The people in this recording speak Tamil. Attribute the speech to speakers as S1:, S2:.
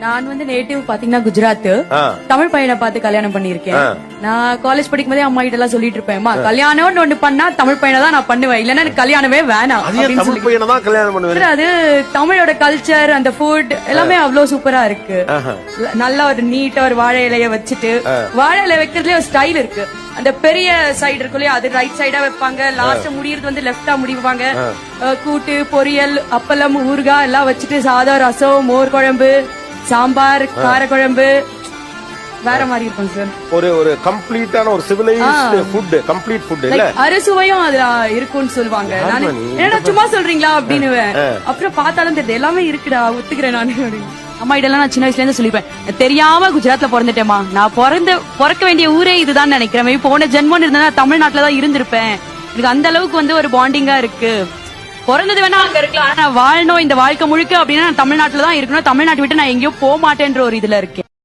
S1: நான் வந்து நேட்டிவ் பாத்தீங்கன்னா குஜராத். தமிழ் பையனை பார்த்து கல்யாணம் பண்ணிருக்கேன். நான் காலேஜ் படிக்கும் போதே அம்மா கிட்ட எல்லாம் சொல்லிட்டு இருப்பேன், கல்யாணம்னு ஒண்ணு பண்ணா தமிழ் பையனை தான் நான் பண்ணுவேன், இல்லன்னா எனக்கு கல்யாணமே வேணாம். அது தமிழோட கல்ச்சர், அந்த ஃபுட் எல்லாமே அவ்வளவு சூப்பரா இருக்கு. நல்லா ஒரு நீட்டா ஒரு வாழை இலைய வச்சுட்டு, வாழை இலைய வைக்கிறதுல ஒரு ஸ்டைல் இருக்கு. அந்த பெரிய சைடு இருக்கு இல்லையா, அது ரைட் சைடா வைப்பாங்க, லாஸ்ட் முடியறது வந்து லெப்டா முடிவாங்க. கூட்டு, பொரியல், அப்பளம், ஊறுகாய் எல்லாம் வச்சுட்டு சாதம், ரசம், மோர் குழம்பு, சாம்பார், கார குழம்பு வேற மாதிரி இருக்கும் சார்.
S2: ஒரு கம்ப்ளீட்டான ஒரு சிவிலைஸ்ட் ஃபுட், கம்ப்ளீட் ஃபுட் இல்ல,
S1: அறுசுவையும் அதுல இருக்கும்னு சொல்லுவாங்க. நான் என்னடா சும்மா சொல்றீங்களா அப்படின்னு அப்புறம் பார்த்தாலும் தெரியுது எல்லாமே இருக்குடா, ஒத்துக்கிறேன் நான். அம்மா இதெல்லாம் நான் சின்ன வயசுல இருந்து சொல்லிப்பேன், தெரியாம குஜராத்ல பிறந்துட்டேமா, நான் பிறக்க வேண்டிய ஊரே இதுதான் நினைக்கிறேன், போன ஜென்மம் இருந்தா தமிழ்நாட்டுலதான் இருந்திருப்பேன். எனக்கு அந்த அளவுக்கு வந்து ஒரு பாண்டிங்கா இருக்கு. பிறந்தது வேணா அங்க இருக்கலாம், ஆனா வாழணும் இந்த வாழ்க்கை முழுக்க அப்படின்னா நான் தமிழ்நாட்டுல தான் இருக்கணும், தமிழ்நாட்டை விட்டு நான் எங்கேயோ போக மாட்டேன்ற ஒரு இதுல இருக்கேன்.